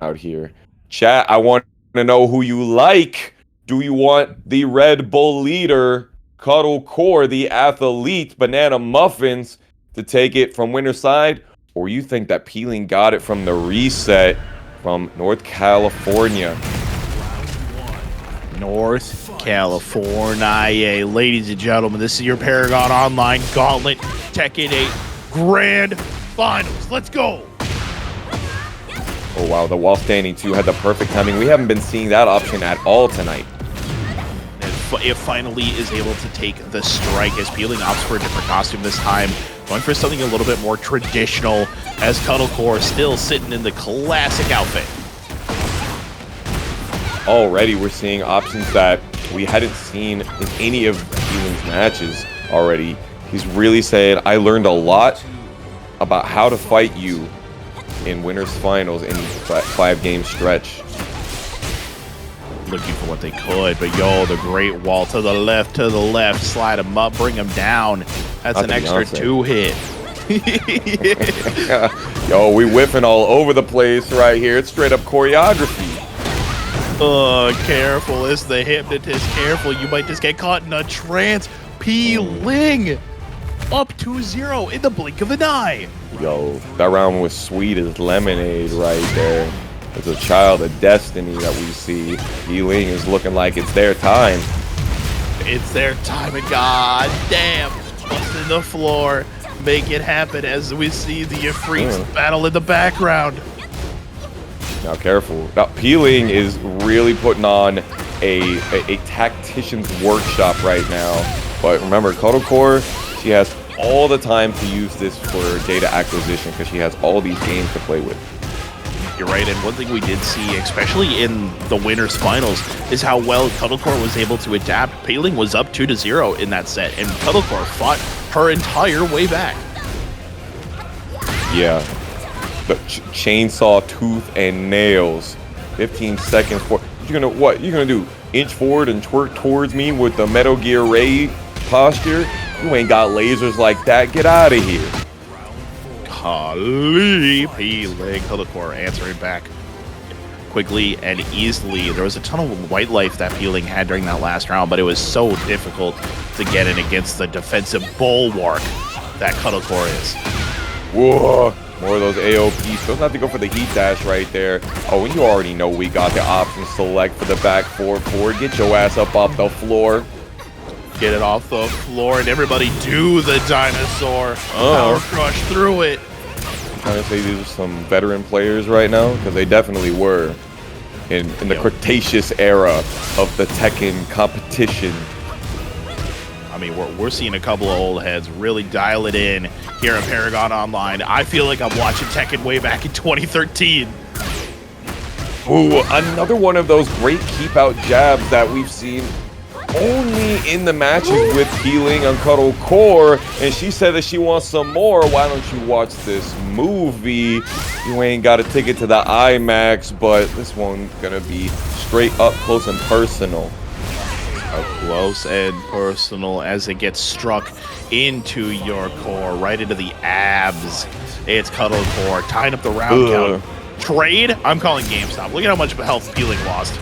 out here. Chat, I want to know who you like. Do you want the Red Bull leader, Cuddle Core, the athlete, Banana Muffins, to take it from winner's side? Or you think that Peeling got it from the reset from North California? North California. Ladies and gentlemen, this is your ParagOnline Gauntlet Tekken 8 Grand Finals. Let's go! Oh wow, the wall standing too had the perfect timing. We haven't been seeing that option at all tonight. And it finally is able to take the strike as Peeling opts for a different costume this time. Going for something a little bit more traditional as Cuddle Core still sitting in the classic outfit. Already we're seeing options that we hadn't seen in any of Peeling's matches already. He's really saying, I learned a lot about how to fight you in winners finals in 5-game stretch. Looking for what they could, but yo, the great wall to the left, slide him up, bring him down. That's an extra 2-hit. Yo, we whiffing all over the place right here. It's straight up choreography. Careful, it's the hypnotist. Careful, you might just get caught in a trance. Ling up 2-0 in the blink of an eye. Yo, that round was sweet as lemonade right there. It's a child of destiny that we see. Ling is looking like it's their time. It's their time, and god damn, busting the floor. Make it happen as we see the Ifrits battle in the background. Now careful. Now Peeling is really putting on a tactician's workshop right now. But remember, Cuddle Core, she has all the time to use this for data acquisition because she has all these games to play with. You're right, and one thing we did see, especially in the winners finals, is how well Cuddle Core was able to adapt. Peeling was up 2-0 in that set, and Cuddle Core fought her entire way back. Yeah. The chainsaw, tooth, and nails. 15 seconds for you're gonna do? Inch forward and twerk towards me with the Metal Gear Ray posture? You ain't got lasers like that. Get out of here. Peeling. Cuddle Core answering back quickly and easily. There was a ton of white life that Peeling had during that last round, but it was so difficult to get in against the defensive bulwark that Cuddle Core is. Whoa. More of those AOPs. Doesn't have to go for the heat dash right there. Oh, and you already know we got the option select for the back 4-4. Get your ass up off the floor. Get it off the floor and everybody do the dinosaur. Power crush through it. I'm trying to say these are some veteran players right now because they definitely were in the Cretaceous era of the Tekken competition. I mean, we're seeing a couple of old heads really dial it in here at ParagOnline. I feel like I'm watching Tekken way back in 2013. Ooh, another one of those great keep-out jabs that we've seen only in the matches with Peeling on Cuddle Core, and she said that she wants some more. Why don't you watch this movie? You ain't got a ticket to the IMAX, but this one's gonna be straight up close and personal. Up close and personal as it gets struck into your core, right into the abs. It's Cuddle Core tying up the round count. Trade? I'm calling GameStop. Look at how much health Peeling lost.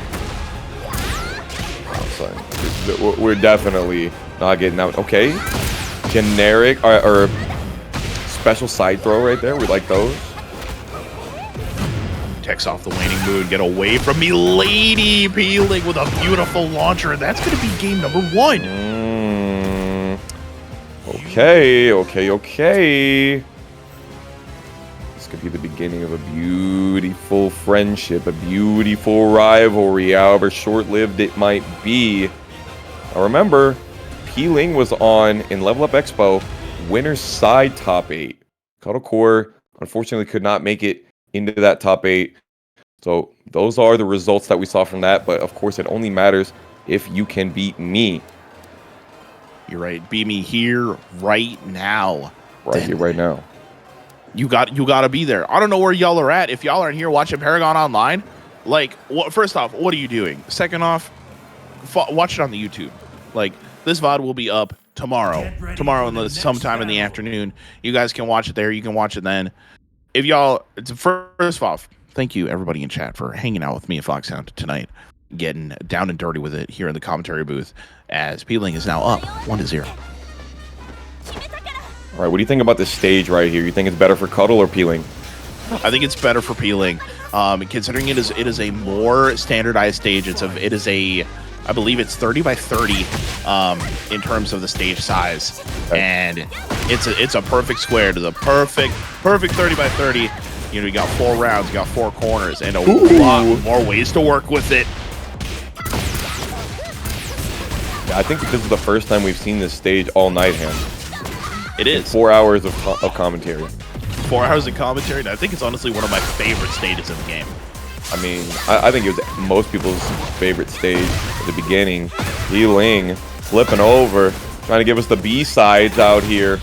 We're definitely not getting out. Okay, generic or special side throw right there. We like those. Techs off the waning moon. Get away from me, lady. Peeling with a beautiful launcher, and that's going to be game number 1. Okay. This could be the beginning of a beautiful friendship, a beautiful rivalry, however short-lived it might be. Now remember, Ling was on in Level Up Expo, winner's side top 8. Cuddle Core unfortunately could not make it into that top 8. So those are the results that we saw from that, but of course it only matters if you can beat me. You're right. Beat me here right now. Right here, right now. You got to be there. I don't know where y'all are at. If y'all aren't here watching ParagOnline, like, first off, what are you doing? Second off, watch it on the YouTube. Like, this VOD will be up tomorrow. Sometime in the afternoon. You guys can watch it there. You can watch it then. If y'all, first off, thank you everybody in chat for hanging out with me and Foxhound tonight, getting down and dirty with it here in the commentary booth as Ling is now up 1-0. All right, what do you think about this stage right here? You think it's better for Cuddle or Ling? I think it's better for Ling, considering it is a more standardized stage. I believe it's 30 by 30 in terms of the stage size, and it's a perfect square to the perfect 30 by 30. You know, you got 4 rounds, you got 4 corners, and a lot more ways to work with it. Yeah, I think this is the first time we've seen this stage all night, Ham. It is 4 hours of commentary. 4 hours of commentary, and I think it's honestly one of my favorite stages in the game. I mean, I think it was most people's favorite stage at the beginning. Ling flipping over, trying to give us the B-sides out here.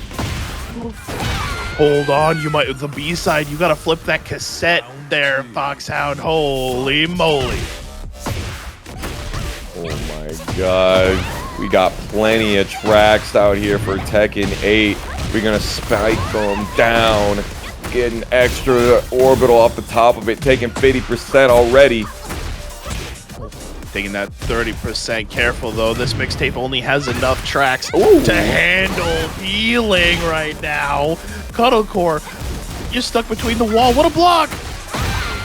Hold on, the B-side, you gotta flip that cassette there, Foxhound. Holy moly. Oh my god. We got plenty of tracks out here for Tekken 8. We're gonna spike them down. Getting extra orbital off the top of it, taking 50% already. Taking that 30%. Careful though, this mixtape only has enough tracks to handle healing right now. Cuddle Core, you're stuck between the wall. What a block!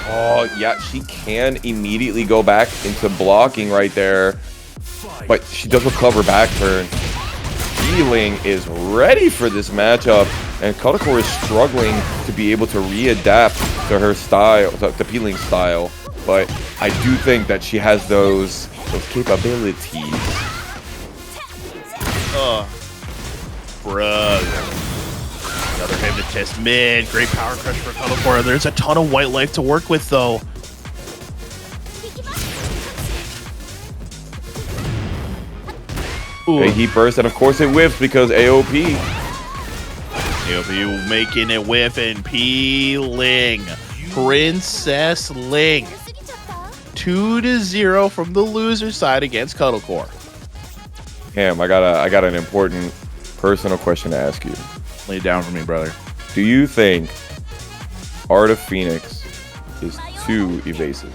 Oh yeah, she can immediately go back into blocking right there, but she does recover back turn. Ling is ready for this matchup, and Cuddle Core is struggling to be able to readapt to her style, to Ling's style. But I do think that she has those capabilities. Bruh. Another hypnotist mid. Great power crush for Cuddle Core. There's a ton of white life to work with though. A heat burst, and of course it whiffs because AOP. AOP making it whiff, and Ling. Princess Ling. 2-0 from the loser side against Cuddle Core. Cam, I got an important personal question to ask you. Lay it down for me, brother. Do you think Art of Phoenix is too evasive?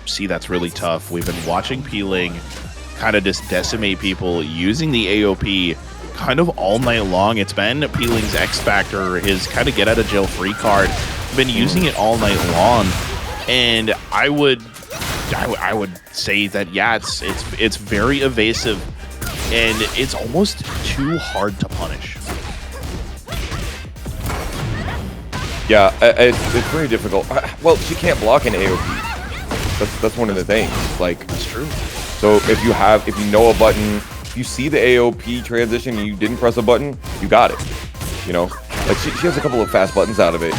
See, that's really tough. We've been watching Ling kind of just decimate people using the AOP kind of all night long. It's been Ling's X Factor, his kind of get out of jail free card. Been using it all night long, and I would say that yeah, it's very evasive, and it's almost too hard to punish. Yeah, it's very difficult. Well, she can't block an AOP. That's one of the things. Like, that's true. So if you know a button, if you see the AOP transition and you didn't press a button, you got it. You know, like she has a couple of fast buttons out of it,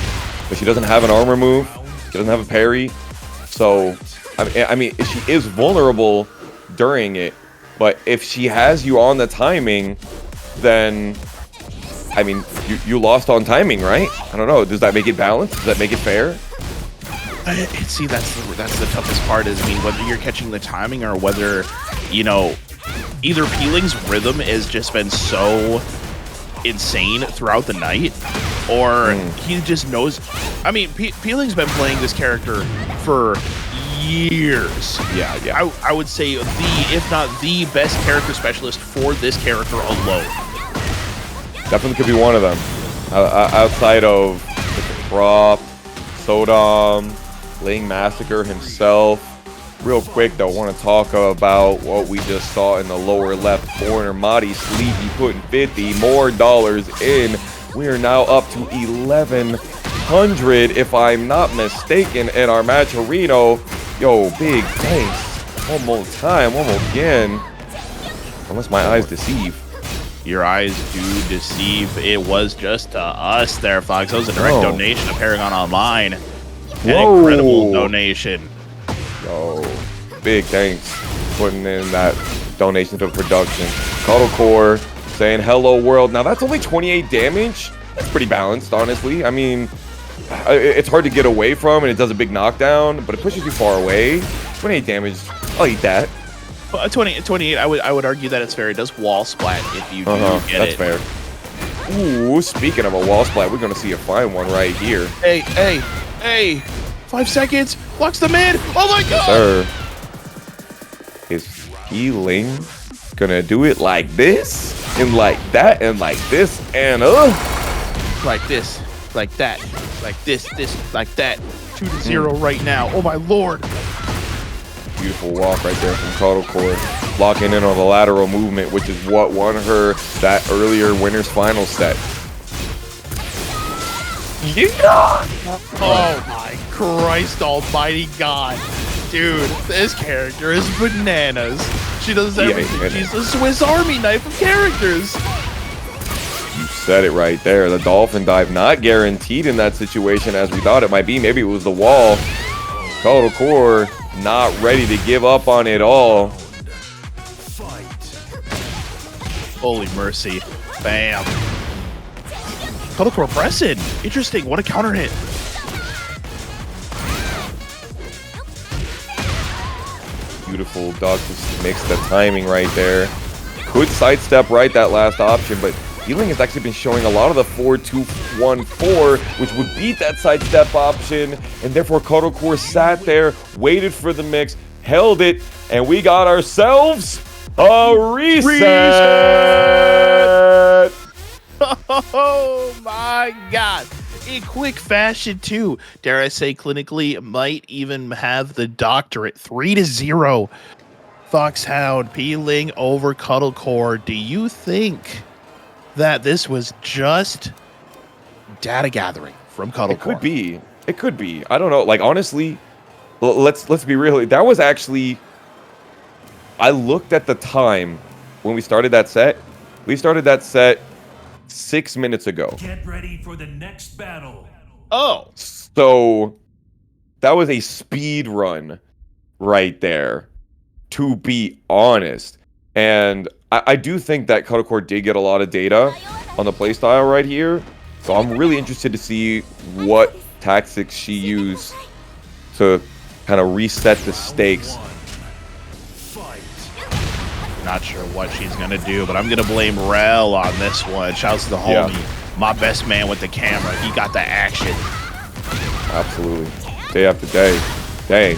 but she doesn't have an armor move. She doesn't have a parry. So I mean, she is vulnerable during it, but if she has you on the timing, then I mean, you lost on timing, right? I don't know. Does that make it balanced? Does that make it fair? See, that's the toughest part is, I mean, whether you're catching the timing or whether, you know, either Ling's rhythm has just been so insane throughout the night, or he just knows. I mean, Ling's been playing this character for years. Yeah. I would say if not the best character specialist for this character alone. Definitely could be one of them. Outside of Prop, Sodom, Ling Massacre himself. Real quick though, want to talk about what we just saw in the lower left corner. Madi Sleepy putting 50 more dollars in. We are now up to 1,100 if I'm not mistaken in our Matcherino. Yo, big thanks. One more time, one more again. Unless my eyes deceive. Your eyes do deceive. It was just to us there, Fox. That was a direct donation to ParagOnline. An incredible donation. Yo, big thanks putting in that donation to production. Cuddle Core saying hello world. Now that's only 28 damage. That's pretty balanced, honestly. I mean, it's hard to get away from, and it does a big knockdown, but it pushes you far away. 28 damage. I'll eat that. 28. I would argue that it's fair. It does wall splat if you do get that's it. fair. Ooh, speaking of a wall splat, we're gonna see a fine one right here. Hey. 5 seconds. Blocks the mid. Oh my god. Sir. Is Ling gonna do it like this? And like that? And like this? And like this, like that, like this, like that. 2-0 right now. Oh my lord. Beautiful walk right there from Cuddle Core. Locking in on the lateral movement, which is what won her that earlier winner's final set. Yeah! Oh my Christ almighty god. Dude, this character is bananas. She does everything. She's a Swiss Army knife of characters. You said it right there. The dolphin dive not guaranteed in that situation as we thought it might be. Maybe it was the wall. Cuddle Core not ready to give up on it all. Holy mercy. Bam. Cuddle Core pressing. Interesting. What a counter hit. Beautiful dog just makes the timing right there. Could sidestep right that last option, but Ling has actually been showing a lot of the 4-2-1-4, which would beat that sidestep option, and therefore Cuddle Core sat there, waited for the mix, held it, and we got ourselves a reset! Oh my god. In quick fashion too. Dare I say clinically, might even have the doctorate. 3-0. Foxhound, Ling over Cuddle Core. Do you think that this was just data gathering from Cuddle Core? It could be. It could be. I don't know. Like, honestly, let's be real. That was actually... I looked at the time when we started that set. We started that set 6 minutes ago. Get ready for the next battle. Oh. So that was a speed run right there, to be honest. And I do think that Cuddle Core did get a lot of data on the playstyle right here. So I'm really interested to see what tactics she used to kind of reset the stakes. Not sure what she's going to do, but I'm going to blame Rel on this one. Shouts to the homie. Yeah. My best man with the camera. He got the action. Absolutely. Day after day. Dang.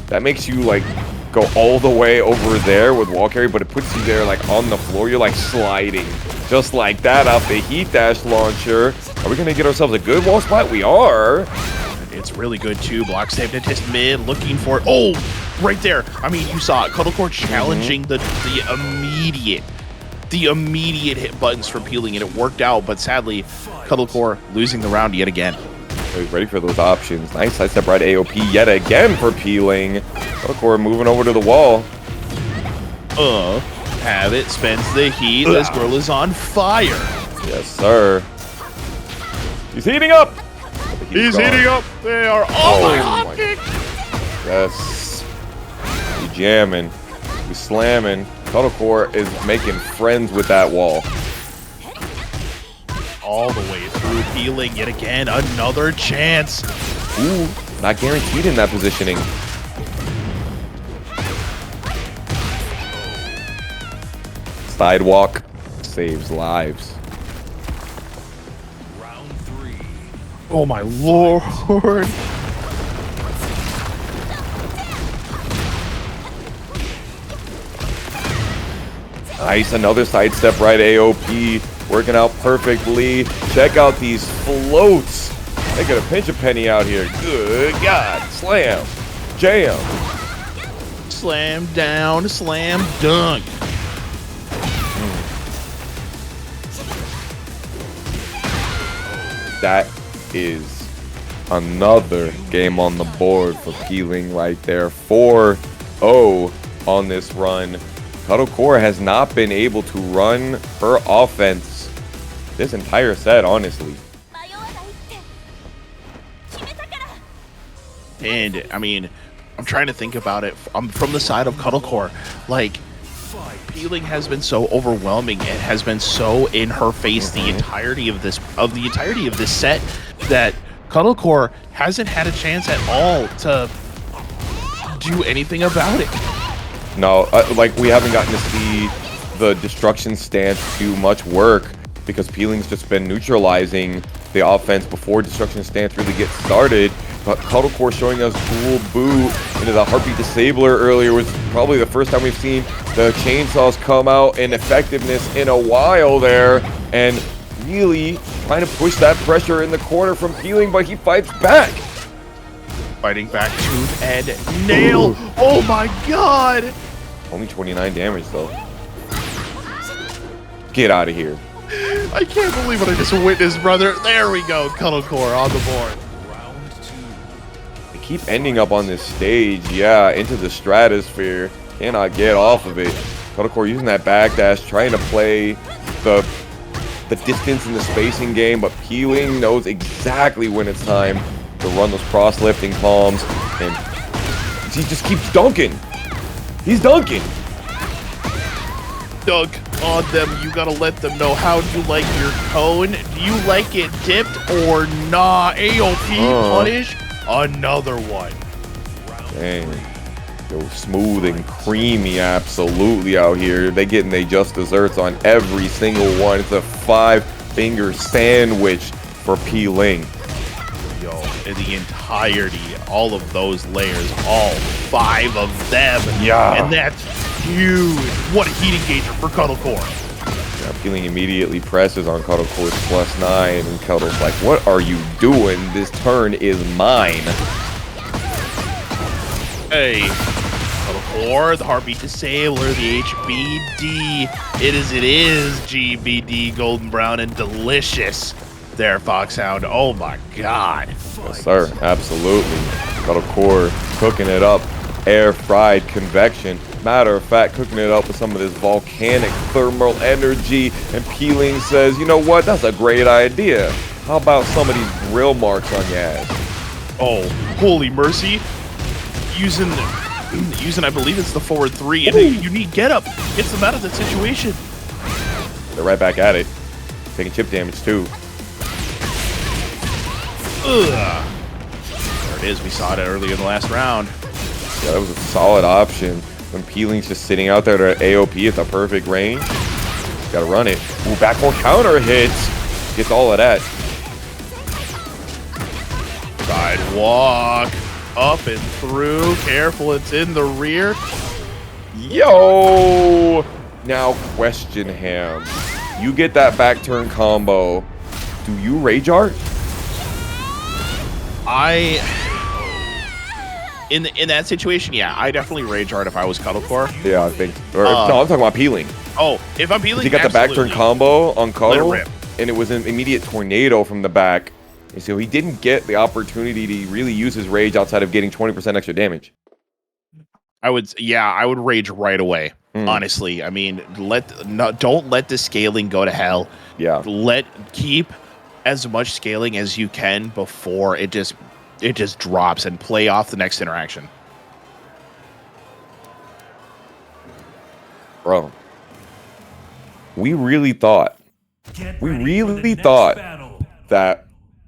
That makes you, like, go all the way over there with wall carry, but it puts you there, like, on the floor. You're, like, sliding. Just like that off the heat dash launcher. Are we going to get ourselves a good wall spot? We are. It's really good, too. Block save Nintist mid, looking for it. Oh, right there. I mean, you saw it. Cuddle Core challenging the immediate hit buttons for peeling, and it worked out, but sadly, Cuddle Core losing the round yet again. He's ready for those options. Nice sidestep right AOP yet again for peeling. Cuddle Core moving over to the wall. Have it, spends the heat. This girl is on fire. Yes, sir. He's heating up. He's heating up. They are all my Yes. We jamming. We slamming. Cuddle Core is making friends with that wall. All the way through, peeling yet again. Another chance. Ooh, not guaranteed in that positioning. Sidewalk saves lives. Round 3. Oh my lord. Nice, another sidestep right AOP. Working out perfectly. Check out these floats. They got a pinch a penny out here. Good God. Slam. Jam. Slam down. Slam dunk. That is another game on the board for peeling right there. 4-0 on this run. Cuddle Core has not been able to run her offense this entire set, honestly. And, I mean, I'm trying to think about it. I'm from the side of Cuddle Core. Like, peeling has been so overwhelming. It has been so in her face the entirety of this set that Cuddle Core hasn't had a chance at all to do anything about it. No, like we haven't gotten to see the destruction stance do much work. because Peeling's just been neutralizing the offense before Destruction Stance really gets started. But Cuddle Core showing us dual boot into the Heartbeat Disabler earlier was probably the first time we've seen the chainsaws come out in effectiveness in a while there. And really trying to push that pressure in the corner from Peeling, but he fights back. Fighting back tooth and nail. Oh my god. Only 29 damage though. Get out of here. I can't believe what I just witnessed, brother. There we go. Cuddle Core on the board. They keep ending up on this stage. Yeah, into the stratosphere. Cannot get off of it. Cuddle Core using that backdash, trying to play the distance and the spacing game, but Peeling knows exactly when it's time to run those cross-lifting palms, and he just keeps dunking. He's dunking. Dunk on them. You gotta let them know how you like your cone. Do you like it dipped or not? AOP punish. Another one. Dang. Go smooth and creamy absolutely out here. They getting they just desserts on every single one. It's a 5-finger sandwich for Ling. Yo, in the entirety, all of those layers, all 5 of them. Yeah. And that's huge. What a heat engager for Cuddle Core. Yeah, Ling immediately presses on Cuddle Core's +9, and Cuddle's like, what are you doing? This turn is mine. Hey, Cuddle Core, the Heartbeat Disabler, the HBD. It is GBD, golden brown and delicious. There, Foxhound. Oh my god. Yes, sir. Absolutely. Cuddle Core cooking it up. Air fried convection. Matter of fact, cooking it up with some of this volcanic thermal energy. And Peeling says, you know what? That's a great idea. How about some of these grill marks on your ass? Oh, holy mercy. Using, I believe it's the forward 3 and a unique getup. Gets them out of that situation. They're right back at it. Taking chip damage too. Ugh. There it is. We saw it earlier in the last round. Yeah, that was a solid option. When Peeling's just sitting out there at AOP at the perfect range. Gotta run it. Ooh, back four counter hits. Gets all of that. Sidewalk. Up and through. Careful, it's in the rear. Yo! Now question him. You get that back turn combo. Do you Rage Art? In that situation, yeah, I definitely Rage Art if I was Cuddle Core. Yeah, I think. Or, no, I'm talking about Peeling. Oh, if I'm Peeling, he got the back turn combo on Cuddle, rip. and it was an immediate tornado from the back. And so he didn't get the opportunity to really use his rage outside of getting 20% extra damage. I would rage right away. Honestly, I mean, don't let the scaling go to hell. Yeah. Keep as much scaling as you can before it just drops, and play off the next interaction. Bro, we really thought that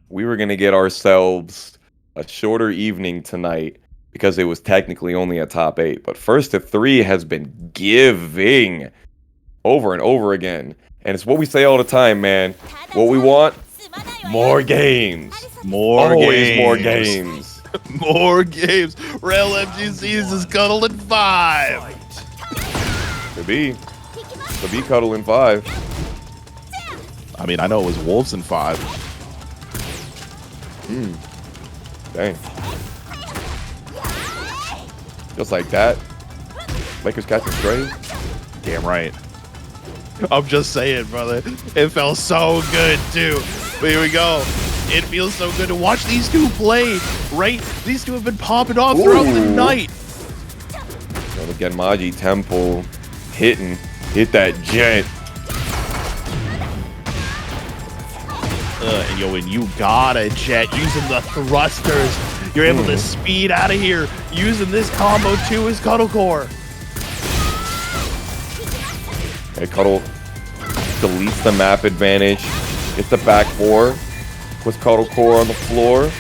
we were going to get ourselves a shorter evening tonight because it was technically only a top 8. But first to 3 has been giving over and over again. And it's what we say all the time, man. What we want, more games. More games. More games. More games. Rail MGCs is Cuddle in 5. Could be Cuddle in 5. I mean, I know it was Wolves in 5. Dang. Just like that. Lakers catching strays. Damn right. I'm just saying, brother. It felt so good, too. But here we go. It feels so good to watch these two play, right? These two have been popping off throughout the night. Again, Genmaji Temple hit that jet. And yo, and you got a jet using the thrusters. You're able to speed out of here using this combo too as Cuddle Core. Hey, Cuddle deletes the map advantage. Gets the back 4. Puts Cuddle Core on the floor.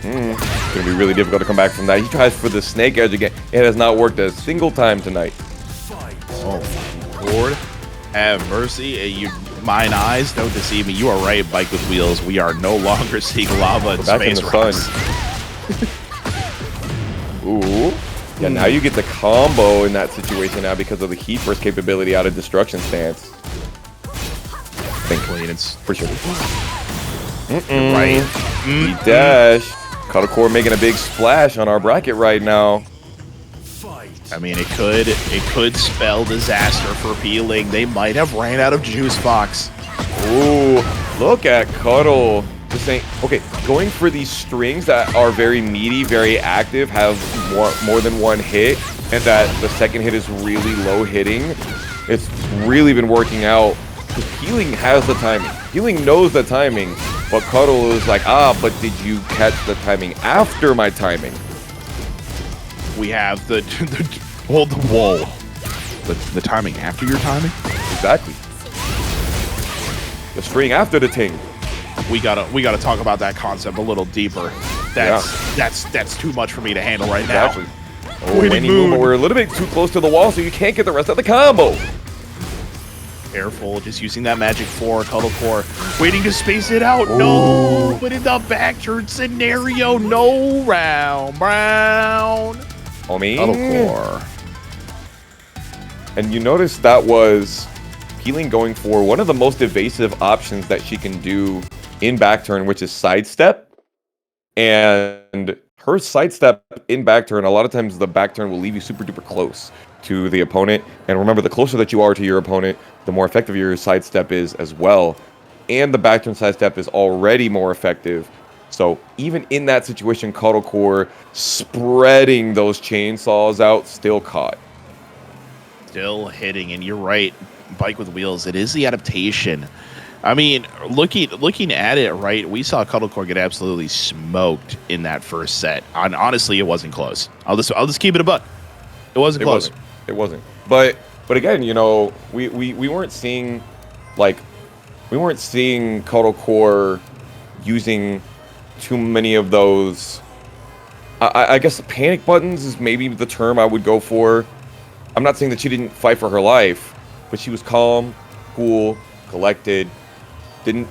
It's gonna be really difficult to come back from that. He tries for the snake edge again. It has not worked a single time tonight. Oh, Lord have mercy. Mine eyes don't deceive me. You are right, Bike with Wheels. We are no longer seeing lava and Back in space the rocks. sun. Ooh. Yeah, now you get the combo in that situation now because of the heat burst capability out of destruction stance. Thankfully, it's For sure. right. He dash. Cuddle Core making a big splash on our bracket right now. Fight. I mean, it could spell disaster for Ling. They might have ran out of juice box. Ooh, look at Cuddle. Just saying, okay, going for these strings that are very meaty, very active, have more than one hit, and that the second hit is really low hitting. It's really been working out. Because Ling has the timing. Ling knows the timing, but Cuddle is like, but did you catch the timing after my timing? We have the timing after your timing. Exactly. The string after the ting. We gotta talk about that concept a little deeper. That's too much for me to handle right Exactly. now. Oh, Winnie Moon, but we're a little bit too close to the wall, so you can't get the rest of the combo. Careful, just using that magic 4, Cuddle Core, waiting to space it out. No, but in the back turn scenario, no round, Brown. Homie. Cuddle Core. And you notice that was Ling going for one of the most evasive options that she can do in back turn, which is sidestep. And her sidestep in back turn, a lot of times the back turn will leave you super duper close to the opponent. And remember, the closer that you are to your opponent, the more effective your sidestep is as well. And the back turn sidestep is already more effective. So even in that situation, Cuddle Core spreading those chainsaws out, still caught. Still hitting, and you're right, Bike with Wheels, it is the adaptation. I mean, looking at it, right, we saw Cuddle Core get absolutely smoked in that first set. Honestly, it wasn't close. I'll just keep it a buck. It wasn't close. It wasn't. But again, you know, we weren't seeing Cuddle Core using too many of those. I guess panic buttons is maybe the term I would go for. I'm not saying that she didn't fight for her life, but she was calm, cool, collected, didn't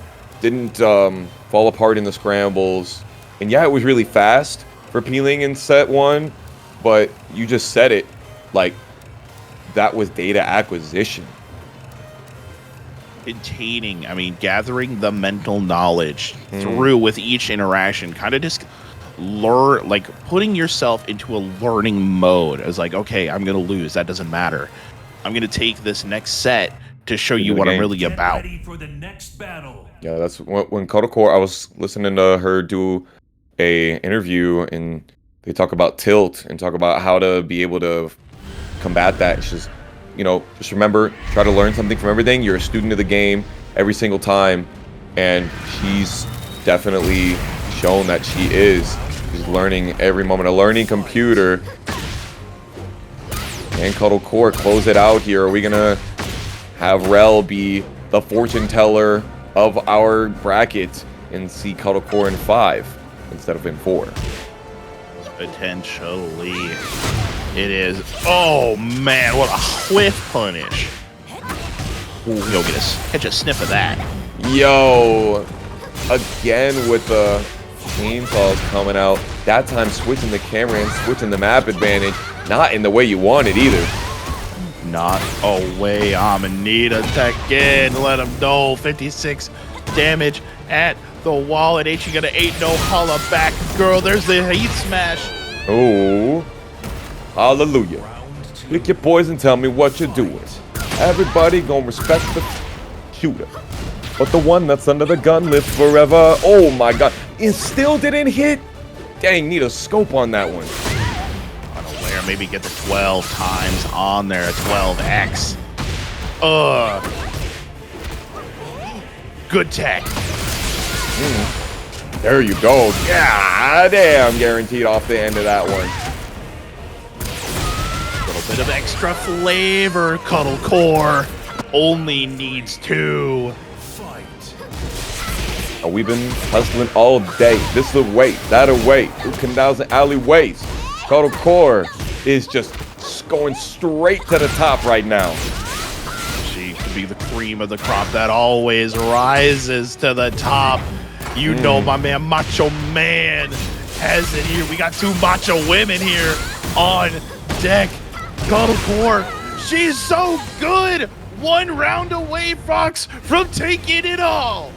fall apart in the scrambles. And yeah, it was really fast for Ling in set 1, but you just said it, like, that was data acquisition. Containing, I mean, gathering the mental knowledge through with each interaction, kind of just learn, like putting yourself into a learning mode. As like, okay, I'm gonna lose, that doesn't matter. I'm gonna take this next set to show you what I'm really Get about. ready for the next battle. Yeah, that's when Cuddle Core, I was listening to her do a interview, and they talk about tilt and talk about how to be able to combat that. It's just, you know, just remember, try to learn something from everything. You're a student of the game every single time, and she's definitely shown that she is. She's learning every moment, a learning computer. And Cuddle Core, close it out here. Are we gonna have Rel be the fortune teller of our bracket and see Cuddle Core in 5 instead of in 4? Potentially. It is. Oh man, what a whiff punish. Ooh, yo, catch a sniff of that. Yo, again with the chainsaws coming out. That time switching the camera and switching the map advantage. Not in the way you want it either. Not away, Amanita Tekken. Let him know. 56 damage at the wall. It ain't you gonna no holla back, girl. There's the heat smash. Oh, hallelujah. Pick your poison, tell me what you're doing. Everybody gonna respect the shooter. But the one that's under the gun lives forever. Oh my god. It still didn't hit? Dang, need a scope on that one. Unaware, maybe get the 12 times on there. 12x. Good tech. There you go. God damn, guaranteed off the end of that one. A little bit of extra flavor, Cuddle Core. Only needs 2. Oh, we've been hustling all day. This will wait, that'll wait. Through canals and alleyways. Cuddle Core is just going straight to the top right now. to be the cream of the crop that always rises to the top. You know my man Macho Man has it here. We got two macho women here on deck. Cuddle Core, she's so good. 1 round away, Fox, from taking it all.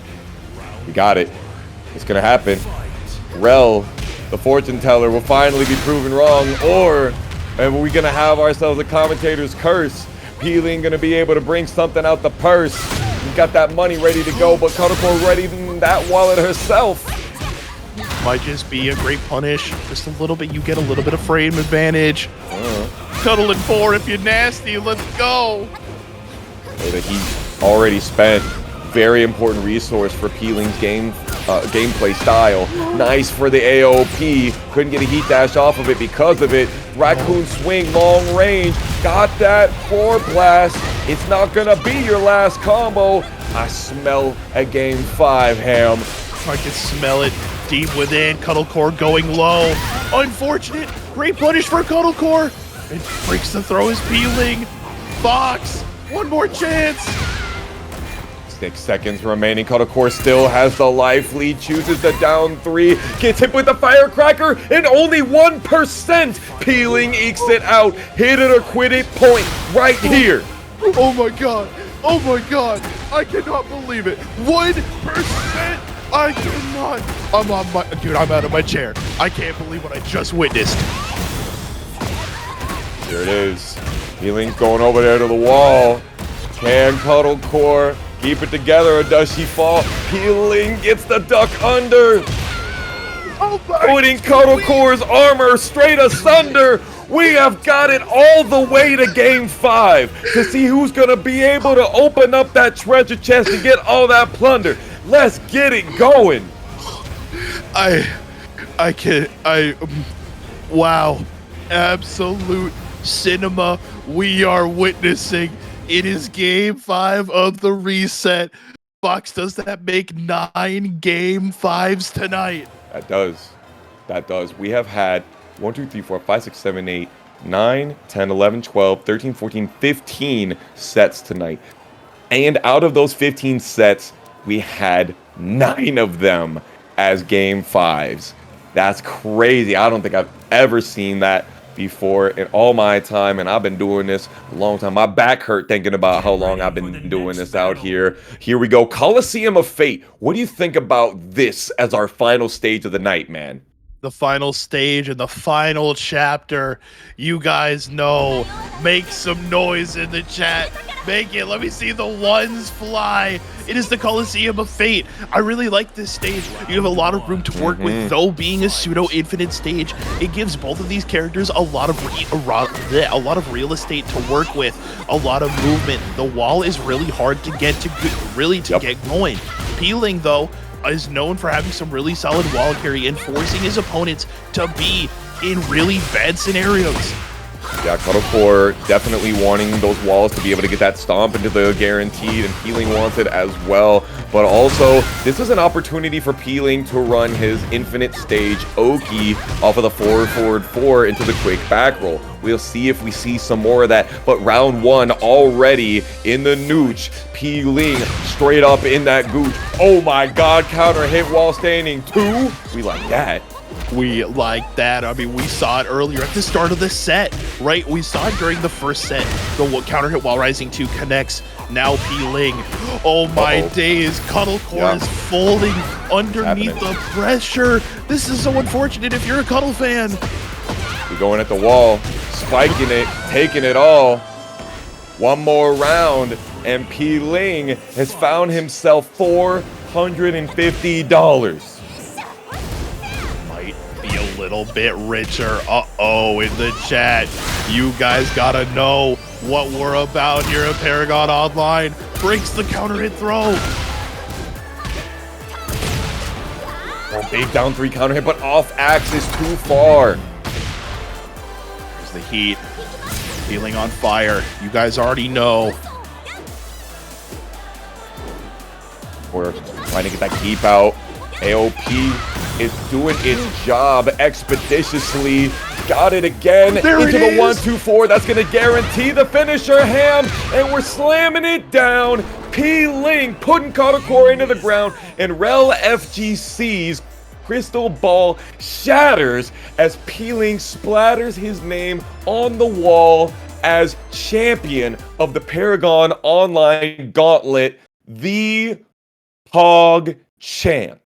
We got it. It's gonna happen. Rel, the fortune teller, will finally be proven wrong, or are we gonna have ourselves a commentator's curse? Ling gonna be able to bring something out the purse. We got that money ready to go, but Cuddle Core ready in that wallet herself. Might just be a great punish. Just a little bit. You get a little bit of frame advantage. Cuddling 4 if you're nasty. Let's go. That he already spent. Very important resource for Ling's gameplay style. Nice for the AOP. Couldn't get a heat dash off of it because of it. Raccoon swing, long range. Got that 4 blast. It's not gonna be your last combo. I smell a game 5, Ham. I can smell it deep within. Cuddle Core going low. Unfortunate. Great punish for Cuddle Core. It breaks the throw is peeling. Fox, one more chance. 6 seconds remaining. Cuddle Core still has the life lead. Chooses the down 3. Gets hit with the firecracker, and only 1%. Ling ekes it out. Hit it or quit it point right here. Oh my god. Oh my god. I cannot believe it. 1%. I cannot. Dude, I'm out of my chair. I can't believe what I just witnessed. Here it is. Ling's going over there to the wall. Can Cuddle Core keep it together, or does she fall? Ling gets the duck under. Putting Cuddle Core's armor straight asunder. We have got it all the way to game 5 to see who's gonna be able to open up that treasure chest and get all that plunder. Let's get it going. Wow. Absolute cinema we are witnessing. It is game 5 of the reset. Fox, does that make 9 game 5s tonight? That does. That does. We have had 1, 2, 3, 4, 5, 6, 7, 8, 9, 10, 11, 12, 13, 14, 15 sets tonight. And out of those 15 sets, we had 9 of them as game 5s. That's crazy. I don't think I've ever seen that before in all my time, and I've been doing this a long time. My back hurt thinking about how long I've been doing this out here. Here we go. Coliseum of Fate. What do you think about this as our final stage of the night, man? The final stage and the final chapter. You guys know. Make some noise in the chat. Make it. Let me see the ones fly. It is the Coliseum of Fate. I really like this stage. You have a lot of room to work with, though being a pseudo-infinite stage, it gives both of these characters a lot of real estate to work with, a lot of movement. The wall is really hard to get to get going. Ling, though, is known for having some really solid wall carry and forcing his opponents to be in really bad scenarios. Yeah, Cuddle Core definitely wanting those walls to be able to get that stomp into the guaranteed, and Ling wants it as well. But also, this is an opportunity for Ling to run his infinite stage Oki off of the forward 4 into the quick back roll. We'll see if we see some more of that. But round 1 already in the nooch. Ling straight up in that gooch. Oh my god, counter hit while standing 2. We like that. We like that. I mean, we saw it earlier at the start of the set, right? We saw it during the first set. The counter hit while rising 2 connects. Now Ling. Oh my days. Cuddle Core is folding underneath the pressure. This is so unfortunate if you're a Cuddle fan. We're going at the wall, spiking it, taking it all. One more round, and Ling has found himself $450. A little bit richer. Uh-oh, in the chat. You guys gotta know what we're about here at Paragon Online. Breaks the counter hit throw. Oh, big down 3 counter hit, but off axis too far. There's the heat. Feeling on fire. You guys already know. We're trying to get that keep out. AOP is doing its job expeditiously. got it again. There into it the is. 1-2-4. That's going to guarantee the finisher, Ham. And we're slamming it down. Ling putting Cuddle Core into the ground. And Rel FGC's crystal ball shatters as Ling splatters his name on the wall as champion of the ParagOnline Gauntlet, the Pog Champ.